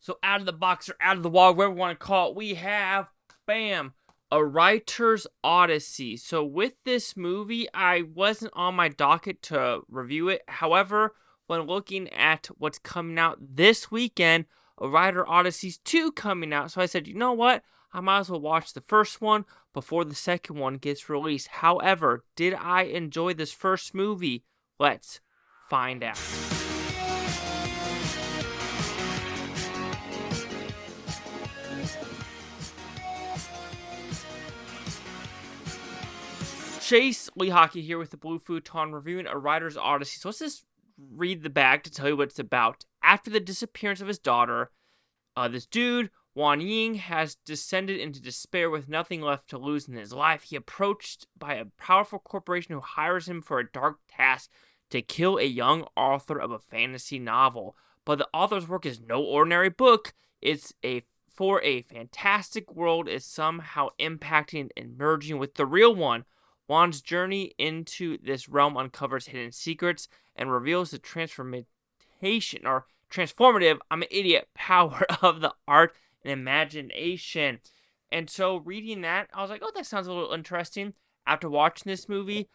So out of the box or out of the wall, whatever you want to call it, we have, bam, A Writer's Odyssey. So with this movie, I wasn't on my docket to review it. However, when looking at what's coming out this weekend, A Writer Odyssey's 2 coming out. So I said, you know what? I might as well watch the first one before the second one gets released. However, did I enjoy this first movie? Let's find out. Chase Lee Hockey here with the Blue Futon reviewing A Writer's Odyssey. So let's just read the bag to tell you what it's about. After the disappearance of his daughter, this dude, Wang, has descended into despair with nothing left to lose in his life. He approached by a powerful corporation who hires him for a dark task to kill a young author of a fantasy novel. But the author's work is no ordinary book. It's for a fantastic world is somehow impacting and merging with the real one. Wang's journey into this realm uncovers hidden secrets and reveals the transformative, I'm an idiot, power of the art and imagination. And so reading that, I was like, oh, that sounds a little interesting. After watching this movie,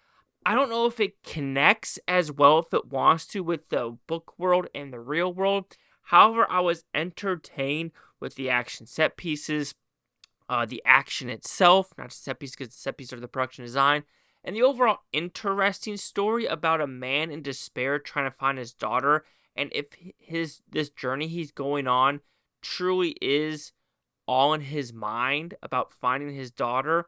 I don't know if it connects as well if it wants to with the book world and the real world. However, I was entertained with the action set pieces, the action itself, not just set pieces, because the set pieces are the production design, and the overall interesting story about a man in despair trying to find his daughter, and if this journey he's going on truly is all in his mind about finding his daughter,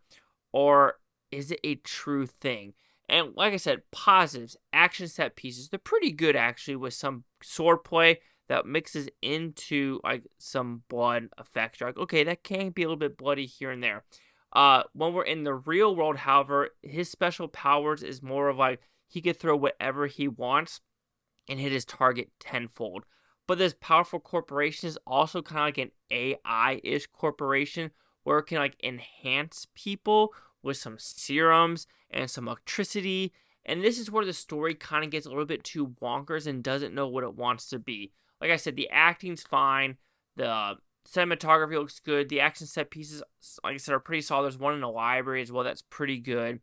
or is it a true thing? And like I said, positives, action set pieces, they're pretty good actually, with some swordplay that mixes into like some blood effects. You're like, okay, that can be a little bit bloody here and there. When we're in the real world, however, his special powers is more of like he could throw whatever he wants and hit his target tenfold. But this powerful corporation is also kind of like an AI-ish corporation where it can like enhance people with some serums and some electricity. And this is where the story kind of gets a little bit too bonkers and doesn't know what it wants to be. Like I said, the acting's fine. The cinematography looks good. The action set pieces, like I said, are pretty solid. There's one in the library as well. That's pretty good.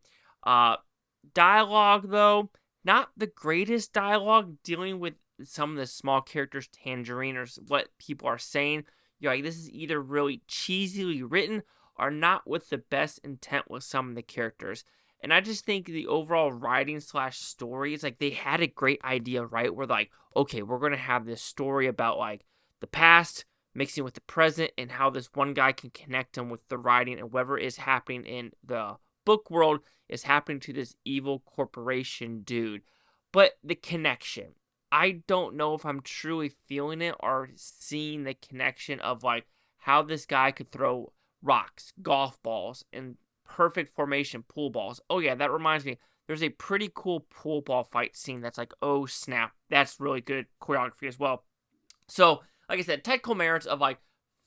Dialogue, though, not the greatest dialogue, dealing with some of the small characters, Tangerine, or what people are saying. You're like, this is either really cheesily written or not with the best intent with some of the characters. And I just think the overall writing / story is like they had a great idea, right? Where like, okay, we're going to have this story about like the past mixing with the present and how this one guy can connect him with the writing, and whatever is happening in the book world is happening to this evil corporation dude. But the connection, I don't know if I'm truly feeling it or seeing the connection of like how this guy could throw rocks, golf balls, and perfect formation pool balls. Oh yeah, that reminds me. There's a pretty cool pool ball fight scene that's like, oh snap, that's really good choreography as well. So, like I said, technical merits of like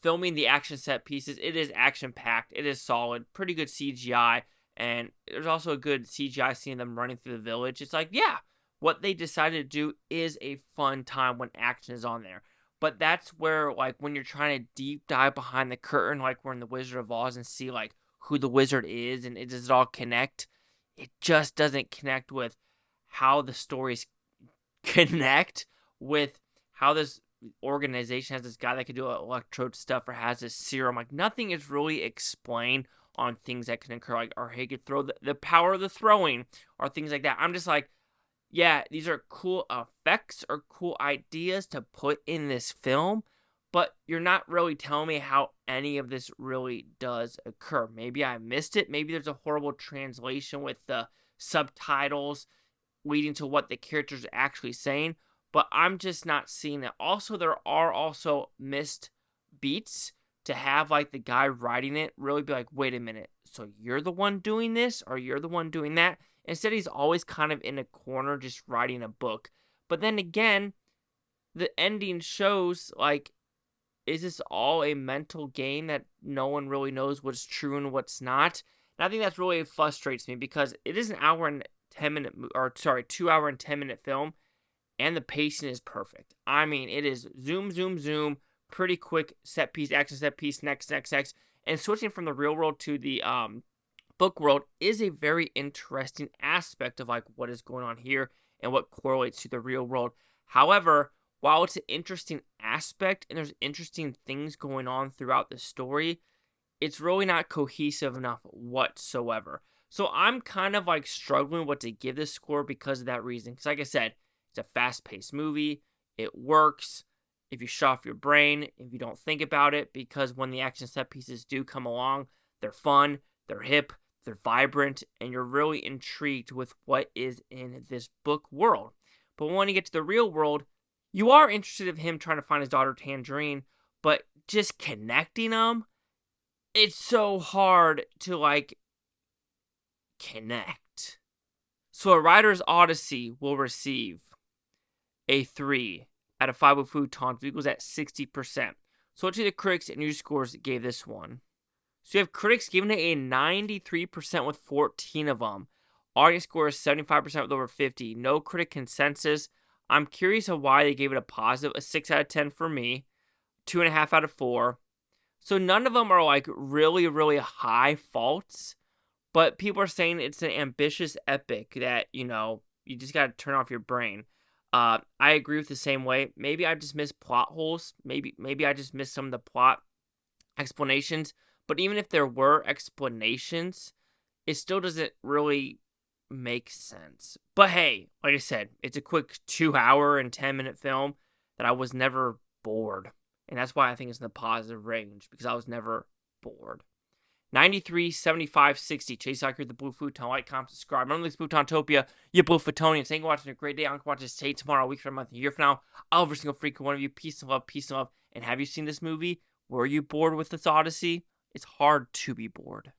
filming the action set pieces, it is action packed, it is solid, pretty good CGI, and there's also a good CGI scene of them running through the village. It's like, yeah, what they decided to do is a fun time when action is on there. But that's where, like, when you're trying to deep dive behind the curtain, like we're in the Wizard of Oz, and see like who the wizard is and does it all connect, it just doesn't connect with how the stories connect with how this organization has this guy that can do electrode stuff or has this serum. Like, nothing is really explained on things that can occur, like, or he could throw the power of the throwing or things like that. I'm just like, yeah, these are cool effects or cool ideas to put in this film, but you're not really telling me how any of this really does occur. Maybe I missed it. Maybe there's a horrible translation with the subtitles leading to what the characters are actually saying, but I'm just not seeing it. Also, there are also missed beats to have like the guy writing it really be like, wait a minute, so you're the one doing this or you're the one doing that? Instead, he's always kind of in a corner just writing a book. But then again, the ending shows, like, is this all a mental game that no one really knows what's true and what's not? And I think that's really frustrates me because it is an hour and 10 minute, 2 hour and 10 minute film, and the pacing is perfect. I mean, it is zoom, zoom, zoom, pretty quick set piece, action set piece, next. And switching from the real world to the book world is a very interesting aspect of like what is going on here and what correlates to the real world. However, while it's an interesting aspect and there's interesting things going on throughout the story, it's really not cohesive enough whatsoever. So I'm kind of like struggling what to give this score because of that reason. Because like I said, it's a fast-paced movie. It works if you shut off your brain, if you don't think about it, because when the action set pieces do come along, they're fun, they're hip, they're vibrant, and you're really intrigued with what is in this book world. But when you get to the real world, you are interested in him trying to find his daughter Tangerine, but just connecting them, it's so hard to like connect. So a writer's Odyssey will receive a 3 out of 5 with Futon, equals at 60%. So what do the critics and news scores gave this one? So you have critics giving it a 93% with 14 of them. Audience score is 75% with over 50. No critic consensus. I'm curious of why they gave it a positive, a 6 out of 10 for me, 2.5 out of 4. So none of them are like really, really high faults, but people are saying it's an ambitious epic that, you know, you just got to turn off your brain. I agree with the same way. Maybe I just missed plot holes. Maybe I just missed some of the plot explanations. But even if there were explanations, it still doesn't really make sense. But hey, like I said, it's a quick 2-hour and 10-minute film that I was never bored. And that's why I think it's in the positive range, because I was never bored. 93, 75, 60. Chase out here at the Blue Futon. Like, comment, subscribe. Remember this Futontopia, you Blue Futonians. Thank you for watching. A great day. I'm going to watch this today, tomorrow, a week from a month, a year from now. I'll every single freaking one of you. Peace and love, peace and love. And have you seen this movie? Were you bored with this Odyssey? It's hard to be bored.